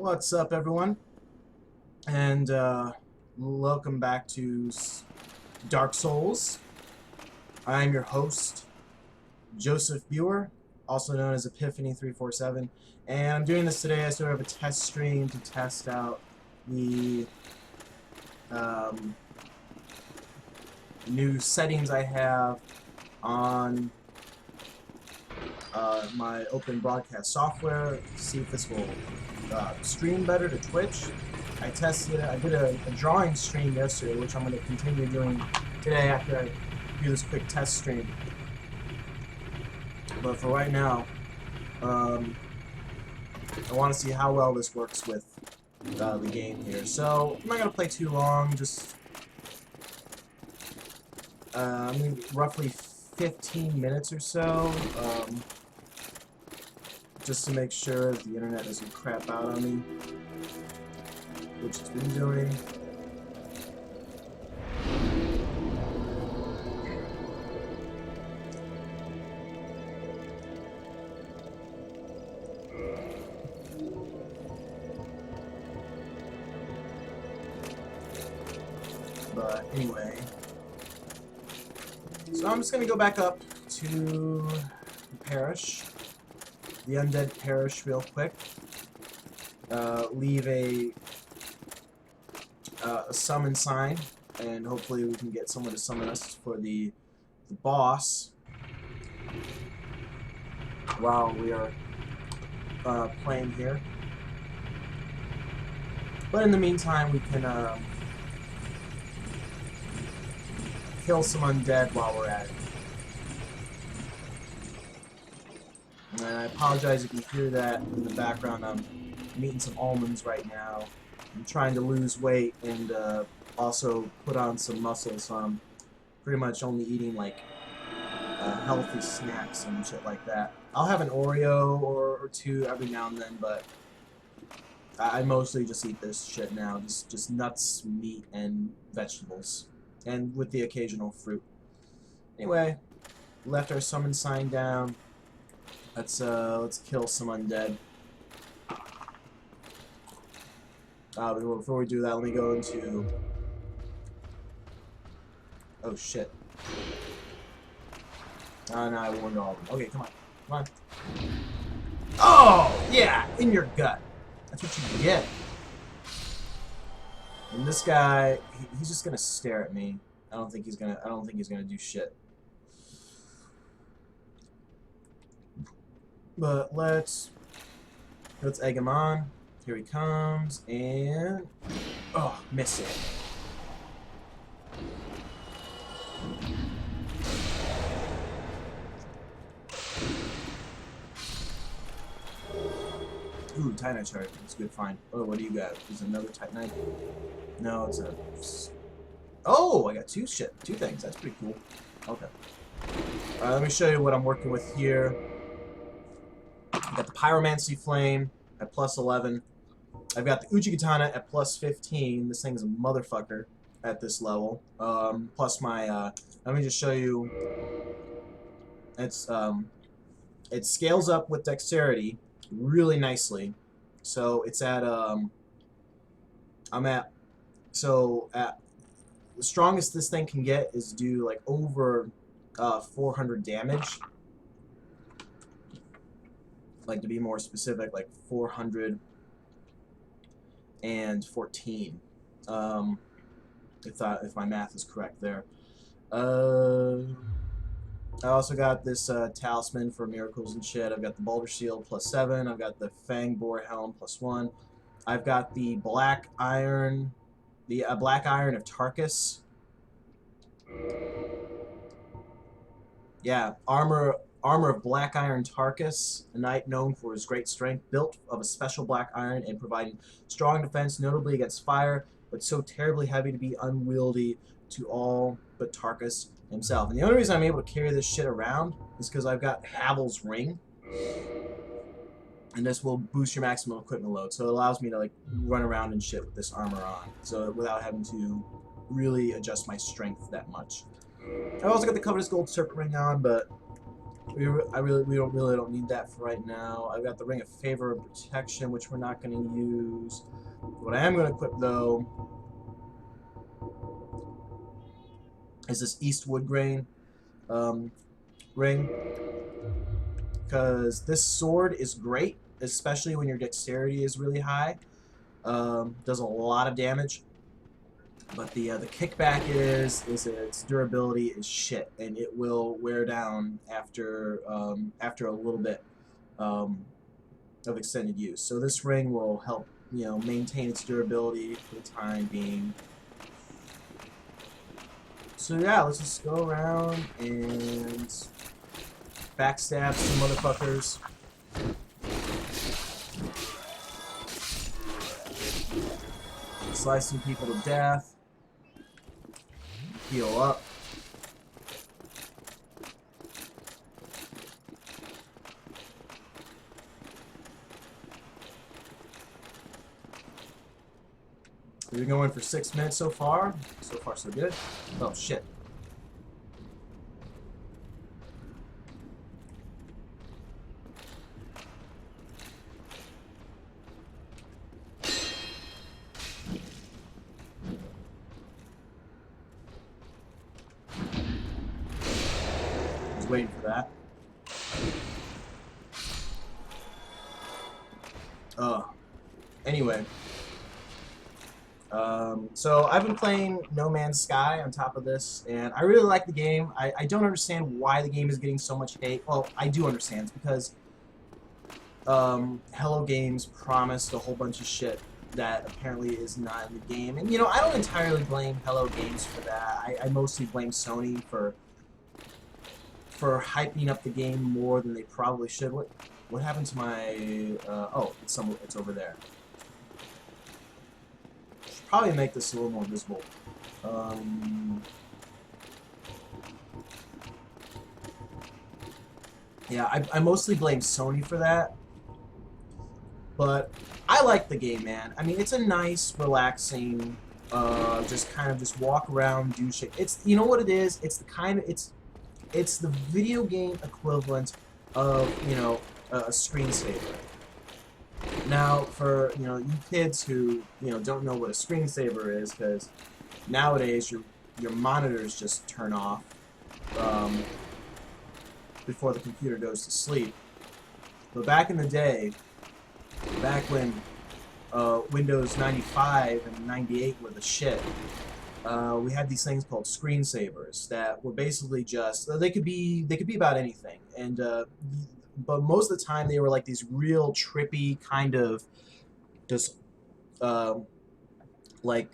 What's up, everyone? And welcome back to Dark Souls. I'm your host, Joseph Buer, also known as Epiphany347, and I'm doing this today as sort of a test stream to test out the new settings I have on my open broadcast software, see if this will stream better to Twitch. I tested it. I did a drawing stream yesterday, which I'm going to continue doing today after I do this quick test stream. But for right now, I want to see how well this works with the game here. So I'm not going to play too long. Just maybe roughly 15 minutes or so. Just to make sure that the internet doesn't crap out on me, which it's been doing. But anyway, so I'm just gonna go back up to the parish. The undead parish real quick. Leave a summon sign, and hopefully we can get someone to summon us for the boss while we are playing here. But in the meantime, we can kill some undead while we're at it. And I apologize if you hear that in the background. I'm eating some almonds right now. I'm trying to lose weight and also put on some muscle, so I'm pretty much only eating like healthy snacks and shit like that. I'll have an Oreo or two every now and then, but I mostly just eat this shit now. Just nuts, meat, and vegetables, and with the occasional fruit. Anyway, left our summon sign down. Let's kill some undead. Before we do that, let me go into... Oh shit. Oh no, I warned all of them. Okay, come on. Come on. Oh! Yeah! In your gut. That's what you get. And this guy, he's just gonna stare at me. I don't think he's gonna do shit. But let's egg him on. Here he comes, and oh, miss it. Ooh, Titanite chart. That's a good find. Oh, what do you got? Is another Titanite? No, it's a. Oh, I got two things. That's pretty cool. Okay. Let me show you what I'm working with here. I've got the Pyromancy Flame at plus 11. I've got the Uchi Katana at plus 15. This thing's a motherfucker at this level. Plus my, let me just show you. It's, it scales up with dexterity really nicely. So it's at, the strongest this thing can get is do like over 400 damage. Like, to be more specific, like 414. If my math is correct there. I also got this talisman for miracles and shit. I've got the Boulder Shield plus 7. I've got the Fang Boar Helm plus 1. I've got the Black Iron, Black Iron of Tarkus. Yeah, armor of Black Iron Tarkus, a knight known for his great strength, built of a special black iron and providing strong defense, notably against fire, but so terribly heavy to be unwieldy to all but Tarkus himself. And the only reason I'm able to carry this shit around is because I've got Havel's Ring, and this will boost your maximum equipment load, so it allows me to like run around and shit with this armor on, so without having to really adjust my strength that much. I've also got the Covetous Gold Serpent Ring on, but we don't really don't need that for right now. I've got the Ring of Favor and Protection, which we're not going to use. What I am going to equip though is this Eastwood Grain ring, because this sword is great, especially when your dexterity is really high. Does a lot of damage, but the kickback is its durability is shit, and it will wear down after a little bit um, of extended use. So this ring will help maintain its durability for the time being. So yeah, let's just go around and backstab some motherfuckers. Slice some people to death. Heal up. We've been going for 6 minutes so far. So far, so good. Oh, shit. I was waiting for that. Anyway. So I've been playing No Man's Sky on top of this, and I really like the game. I don't understand why the game is getting so much hate. Well, I do understand. It's because Hello Games promised a whole bunch of shit that apparently is not in the game. And, I don't entirely blame Hello Games for that. I mostly blame Sony for hyping up the game more than they probably should. What happened to my... oh, it's over there. Probably make this a little more visible. Yeah, I mostly blame Sony for that. But I like the game, man. I mean, it's a nice, relaxing, just walk around, do shit. It's, you know what it is? It's it's the video game equivalent of, a screensaver. Now, for you kids who don't know what a screensaver is, because nowadays your monitors just turn off before the computer goes to sleep. But back in the day, back when Windows 95 and 98 were the shit, we had these things called screensavers that were basically just they could be about anything, and but most of the time they were like these real trippy kind of just like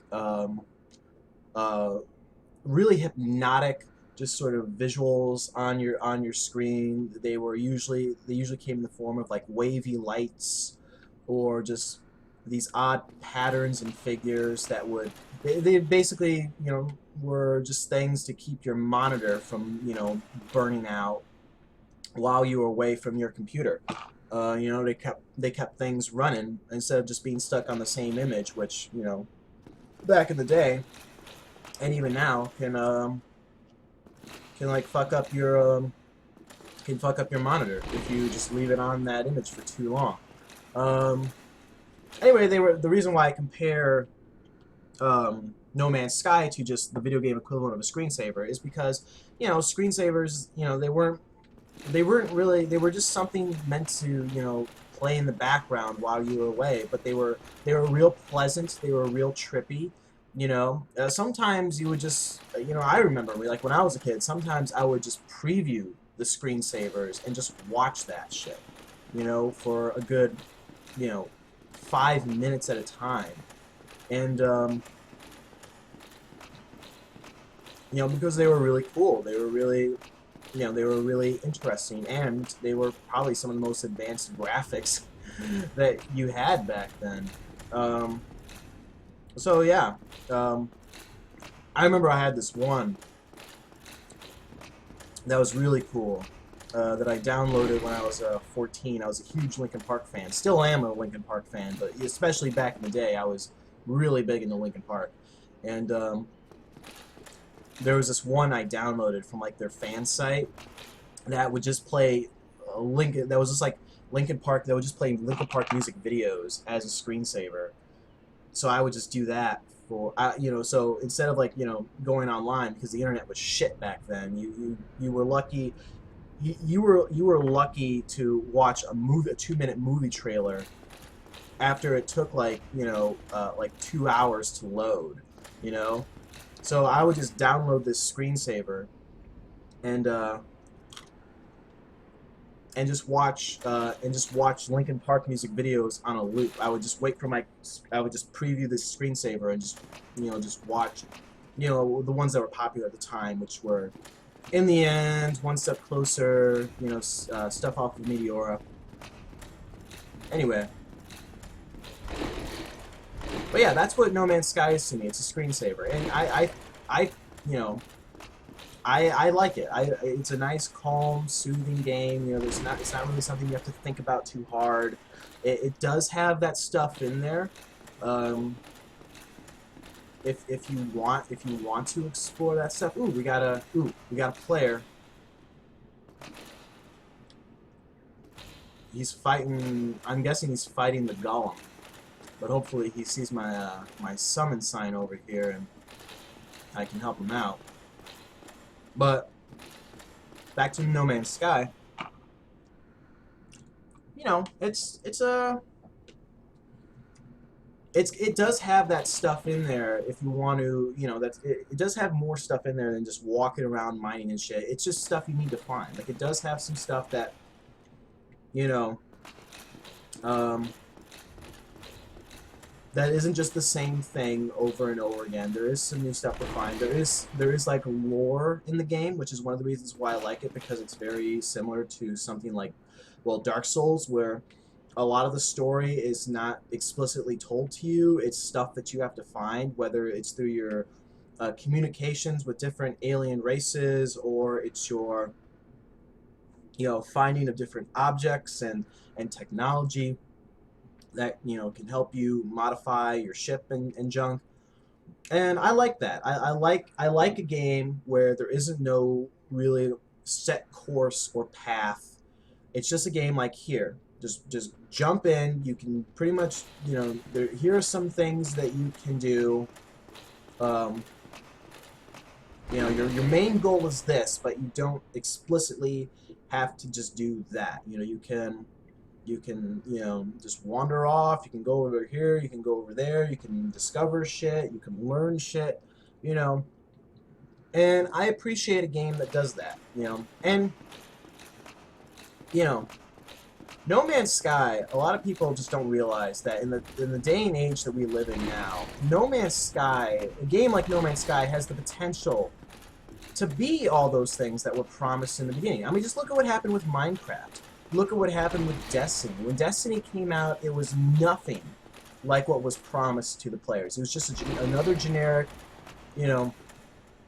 really hypnotic just sort of visuals on your screen. They usually came in the form of like wavy lights or just these odd patterns and figures that would they basically were just things to keep your monitor from burning out while you were away from your computer. They kept things running instead of just being stuck on the same image, which back in the day and even now can like fuck up your monitor if you just leave it on that image for too long. Anyway, the reason why I compare No Man's Sky to just the video game equivalent of a screensaver is because screensavers they were just something meant to play in the background while you were away, but they were real pleasant, they were real trippy. Sometimes you would just I remember like when I was a kid, sometimes I would just preview the screensavers and just watch that shit for a good 5 minutes at a time. And because they were really cool, they were really interesting, and they were probably some of the most advanced graphics that you had back then. So yeah, I remember I had this one that was really cool that I downloaded when I was 14. I was a huge Linkin Park fan. Still am a Linkin Park fan, but especially back in the day, I was really big into Linkin Park. And there was this one I downloaded from like their fan site, that would just play Lincoln. That was just like Lincoln Park. That would just play Lincoln Park music videos as a screensaver. So I would just do that for So instead of like going online because the internet was shit back then, you were lucky. You were lucky to watch a 2 minute movie trailer after it took like 2 hours to load. You know, so I would just download this screensaver and just watch Linkin Park music videos on a loop. I would just preview this screensaver and just watch the ones that were popular at the time, which were In the End, One Step Closer, stuff off of Meteora. Anyway, but yeah, that's what No Man's Sky is to me. It's a screensaver, and I you know I like it. It's a nice, calm, soothing game. It's not really something you have to think about too hard. It does have that stuff in there. Um, if you want to explore that stuff. We got a player. He's fighting. I'm guessing he's fighting the golem. But hopefully he sees my summon sign over here and I can help him out. But back to No Man's Sky. It does have that stuff in there if you want to, it does have more stuff in there than just walking around mining and shit. It's just stuff you need to find. Like, it does have some stuff that, um, that isn't just the same thing over and over again. There is some new stuff to find. There is like lore in the game, which is one of the reasons why I like it, because it's very similar to something like, well, Dark Souls, where a lot of the story is not explicitly told to you. It's stuff that you have to find, whether it's through your communications with different alien races, or it's your finding of different objects and technology that can help you modify your ship and junk. And I like that. I like a game where there isn't no really set course or path. It's just a game like here. Just jump in. You can pretty much here are some things that you can do. Your main goal is this, but you don't explicitly have to just do that. You can just wander off. You can go over here. You can go over there. You can discover shit. You can learn shit. And I appreciate a game that does that. And No Man's Sky. A lot of people just don't realize that in the day and age that we live in now, No Man's Sky, a game like No Man's Sky, has the potential to be all those things that were promised in the beginning. I mean, just look at what happened with Minecraft. Look at what happened with Destiny. When Destiny came out, it was nothing like what was promised to the players. It was just another generic,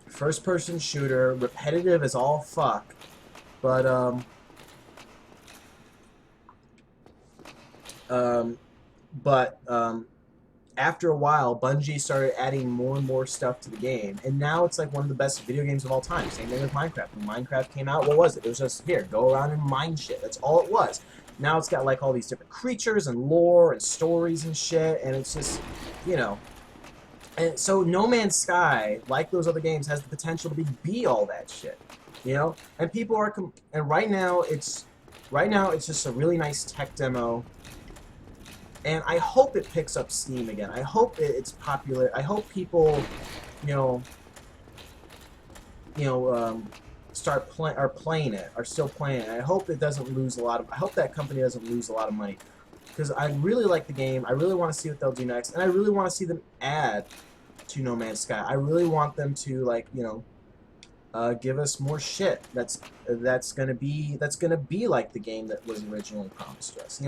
first-person shooter, repetitive as all fuck. But after a while, Bungie started adding more and more stuff to the game, and now it's like one of the best video games of all time. Same thing with Minecraft. When Minecraft came out, what was it? It was just, here, go around and mine shit. That's all it was. Now it's got like all these different creatures and lore and stories and shit, and it's just, And so No Man's Sky, like those other games, has the potential to be all that shit, And people are, and right now it's just a really nice tech demo. And I hope it picks up steam again. I hope it's popular. I hope people, are playing it, are still playing it. I hope it doesn't lose a lot of. I hope that company doesn't lose a lot of money, because I really like the game. I really want to see what they'll do next, and I really want to see them add to No Man's Sky. I really want them to give us more shit. That's gonna be like the game that was originally promised to us.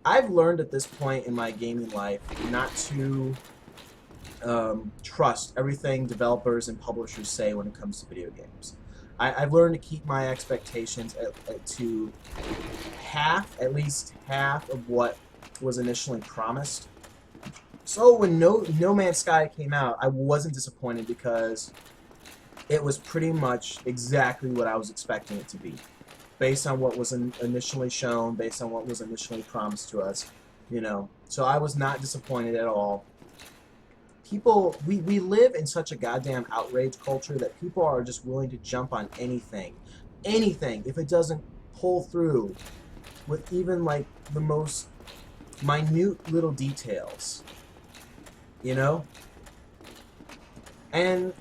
I've learned at this point in my gaming life not to trust everything developers and publishers say when it comes to video games. I've learned to keep my expectations to at least half of what was initially promised. So when No Man's Sky came out, I wasn't disappointed because it was pretty much exactly what I was expecting it to be, based on what was initially shown, based on what was initially promised to us, you know. So I was not disappointed at all. People, we live in such a goddamn outrage culture that people are just willing to jump on anything. Anything, if it doesn't pull through with even like the most minute little details, you know? And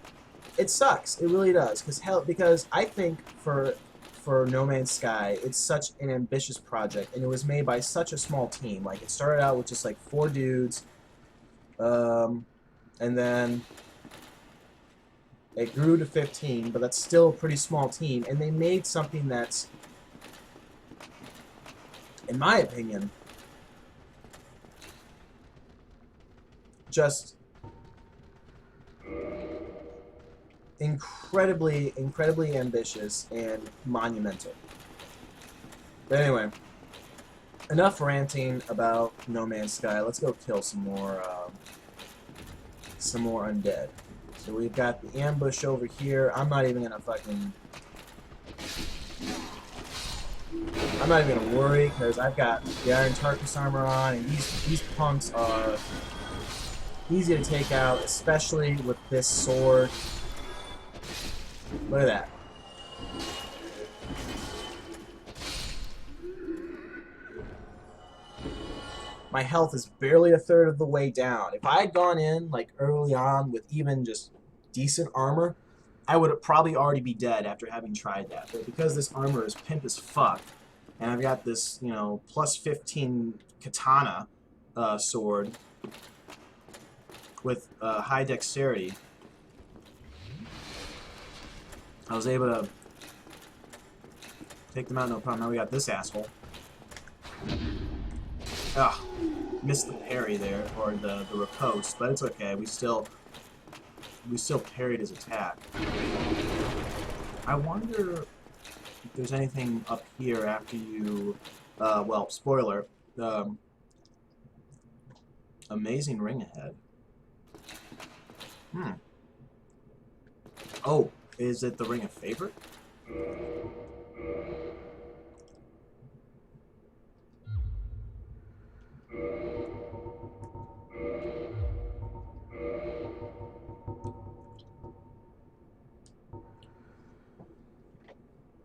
it sucks. It really does. Because I think for No Man's Sky, it's such an ambitious project, and it was made by such a small team. Like it started out with just like 4 dudes, and then it grew to 15, but that's still a pretty small team. And they made something that's, in my opinion, just incredibly, incredibly ambitious and monumental. But anyway, enough ranting about No Man's Sky. Let's go kill some more undead. So we've got the ambush over here. I'm not even gonna worry because I've got the Iron Tarkus armor on, and these punks are easy to take out, especially with this sword. Look at that. My health is barely a third of the way down. If I had gone in like early on with even just decent armor, I would probably already be dead after having tried that. But because this armor is pimp as fuck, and I've got this, you know, plus 15 katana sword with high dexterity, I was able to take them out no problem. Now we got this asshole. Ah, missed the parry there, or the riposte, but it's okay. We still parried his attack. I wonder if there's anything up here after you. Well, spoiler. Amazing ring ahead. Oh, is it the Ring of Favor?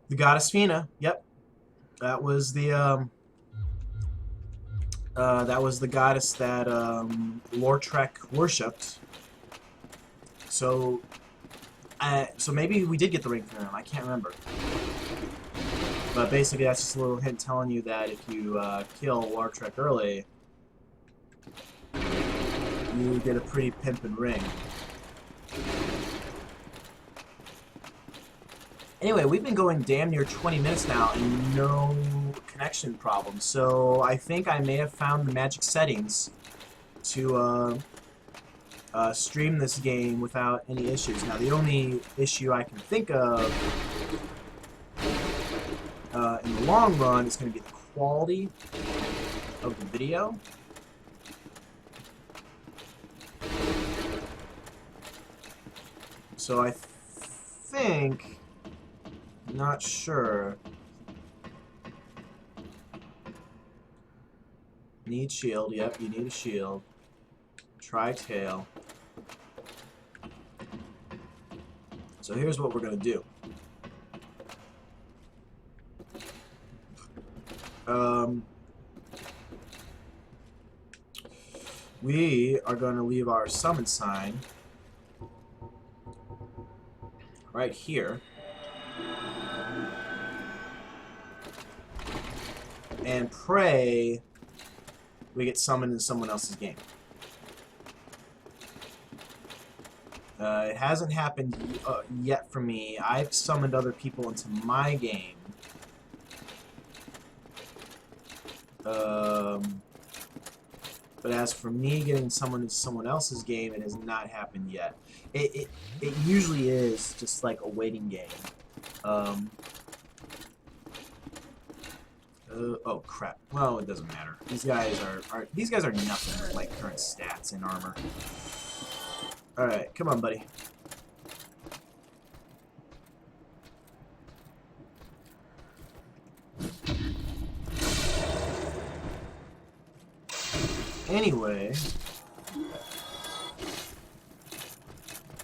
The goddess Fina. Yep, that was the goddess that Lortrek worshipped. So maybe we did get the ring from him. I can't remember. But basically, that's just a little hint telling you that if you kill Lortrek early, you get a pretty pimpin' ring. Anyway, we've been going damn near 20 minutes now and no connection problems. So I think I may have found the magic settings to stream this game without any issues. Now, the only issue I can think of in the long run is going to be the quality of the video. So I think, not sure. Need shield, yep, you need a shield. Try tail. So here's what we're gonna do. We are gonna leave our summon sign right here. And pray we get summoned in someone else's game. It hasn't happened yet for me. I've summoned other people into my game. But as for me getting someone into someone else's game, it has not happened yet. It usually is just like a waiting game. Oh crap. Well, it doesn't matter. These guys are nothing with like current stats and armor. Alright, come on, buddy. Anyway,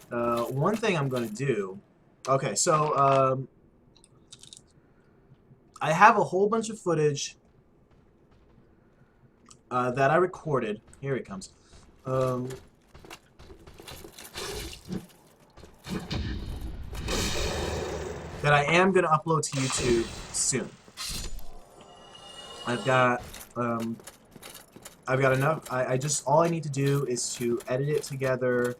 one thing I'm going to do... Okay, so, I have a whole bunch of footage that I recorded. Here it comes. That I am going to upload to YouTube soon. I've got enough. I just, all I need to do is to edit it together,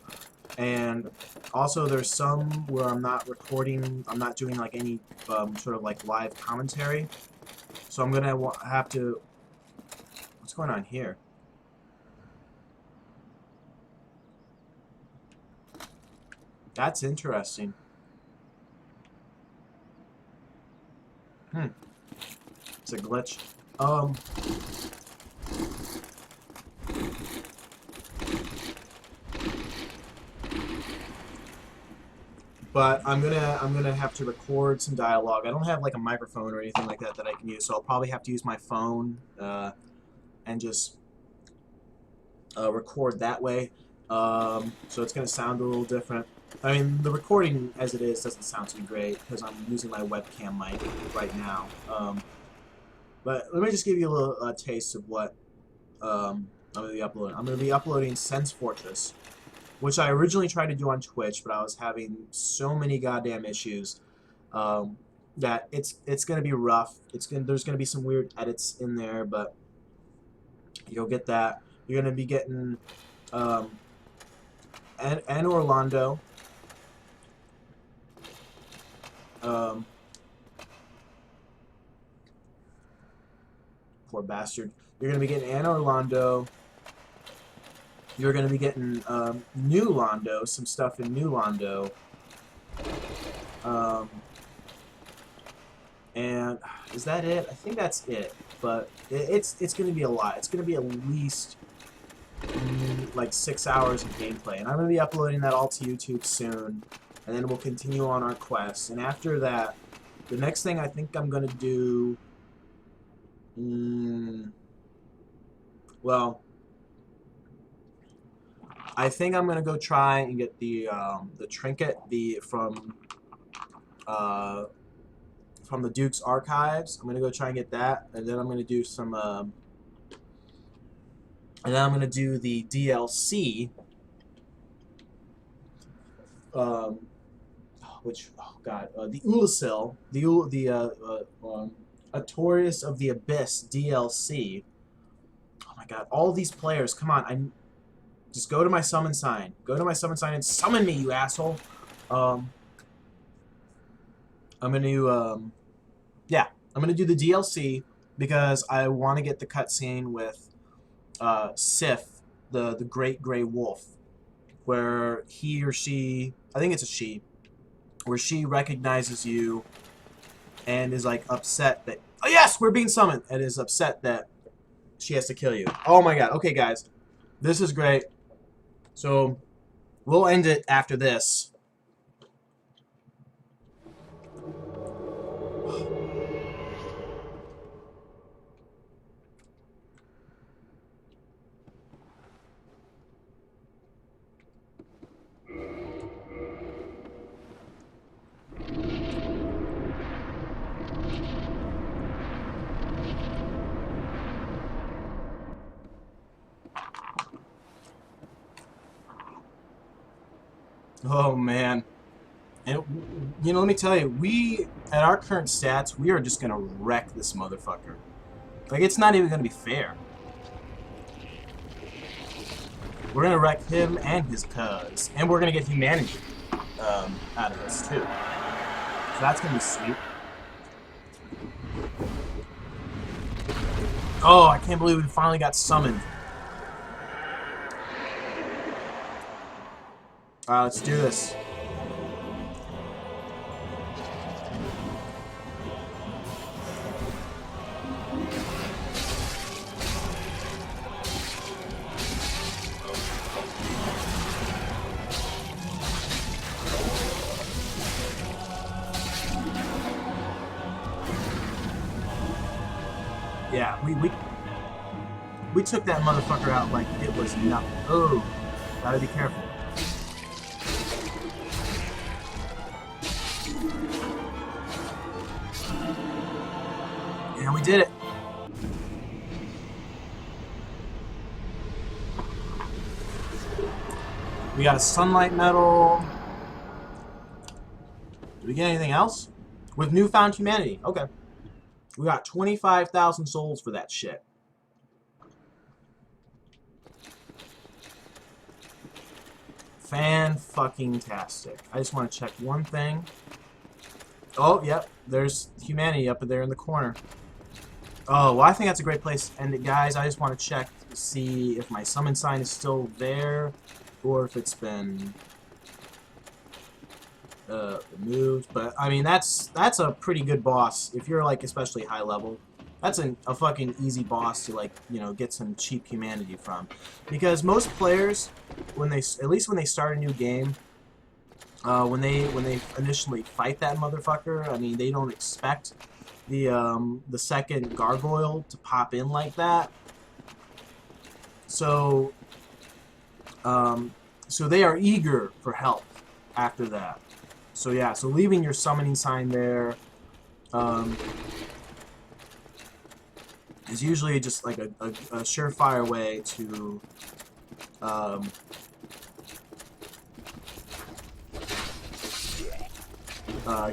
and also there's some where I'm not recording, I'm not doing like any sort of like live commentary. So I'm gonna have to. What's going on here? That's interesting. It's a glitch. But I'm gonna have to record some dialogue. I don't have like a microphone or anything like that that I can use, so I'll probably have to use my phone and just record that way. So it's gonna sound a little different. I mean, the recording as it is doesn't sound too great because I'm using my webcam mic right now. But let me just give you a little taste of what I'm going to be uploading. I'm going to be uploading Sense Fortress, which I originally tried to do on Twitch, but I was having so many goddamn issues that it's going to be rough. There's going to be some weird edits in there, but you'll get that. You're going to be getting and Orlando. Poor bastard. You're going to be getting Anna Orlando. You're going to be getting New Londo, some stuff in New Londo. And is that it? I think that's it. But it's going to be a lot. It's going to be at least like 6 hours of gameplay. And I'm going to be uploading that all to YouTube soon. And then we'll continue on our quest. And after that, the next thing I think I'm going to do... well, I think I'm gonna go try and get the trinket from the Duke's archives. I'm gonna go try and get that, and then I'm gonna do some and then I'm gonna do the DLC. Which, oh god, the Ulasil, Artorias of the Abyss DLC. Oh my god, all these players, come on, just go to my summon sign. Go to my summon sign and summon me, you asshole. I'm gonna do the DLC because I want to get the cutscene with Sif, the Great Grey Wolf, where he or she, I think it's a she, where she recognizes you and is like upset that, oh yes, we're being summoned, and is upset that she has to kill you. Oh my god. Okay, guys, this is great. So we'll end it after this. Oh man, and you know, let me tell you, we at our current stats, we are just gonna wreck this motherfucker. Like, it's not even gonna be fair. We're gonna wreck him and his cuz, and we're gonna get humanity out of this too. So that's gonna be sweet. Oh, I can't believe we finally got summoned. Alright, let's do this. Yeah, We took that motherfucker out like it was nothing. Oh, gotta be careful. And we did it. We got a sunlight medal. Did we get anything else? With newfound humanity. Okay. We got 25,000 souls for that shit. Fan-fucking-tastic. I just want to check one thing. Oh, yep. There's humanity up there in the corner. Oh, well, I think that's a great place to end it, guys. I just want to check to see if my summon sign is still there, or if it's been removed. But I mean, that's a pretty good boss if you're like especially high level. That's a fucking easy boss to, like, you know, get some cheap humanity from, because most players, when they when they start a new game, when they initially fight that motherfucker, I mean, they don't expect the second gargoyle to pop in like that. So so they are eager for help after that. So yeah, so leaving your summoning sign there is usually just like a surefire way to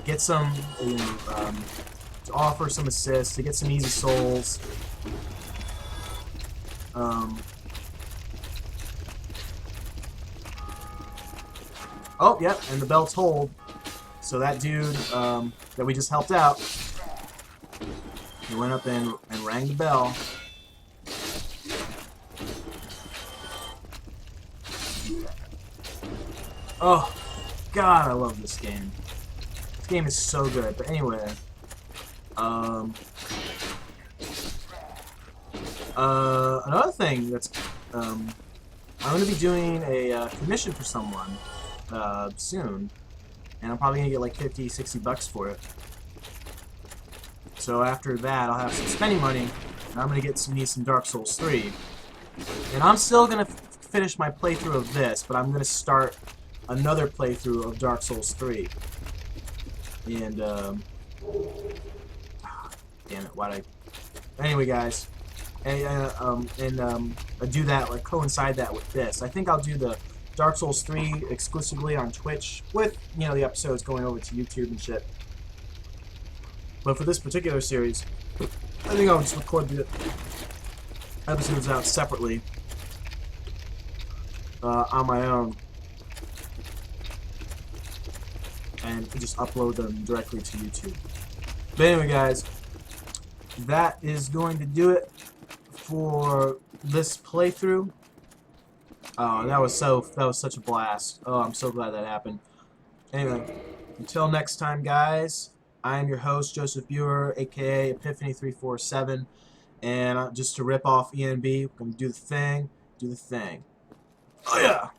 get some, you know, to offer some assists, to get some easy souls. Oh, yep, and the bell's hold. So that dude that we just helped out, he went up and rang the bell. Oh, God, I love this game. This game is so good. But anyway, another thing that's, I'm going to be doing a commission for someone soon, and I'm probably going to get like 50, 60 bucks for it. So after that, I'll have some spending money, and I'm going to get me some Dark Souls 3. And I'm still going to finish my playthrough of this, but I'm going to start another playthrough of Dark Souls 3. And, damn it, why'd I... Anyway, guys, and do that, like, coincide that with this. I think I'll do the Dark Souls 3 exclusively on Twitch, with, you know, the episodes going over to YouTube and shit. But for this particular series, I think I'll just record the episodes out separately on my own, and just upload them directly to YouTube. But anyway, guys, that is going to do it for this playthrough. Oh, that was such a blast. Oh, I'm so glad that happened. Anyway, until next time, guys, I am your host, Joseph Buer, aka Epiphany347, and just to rip off ENB, we're gonna do the thing. Oh yeah!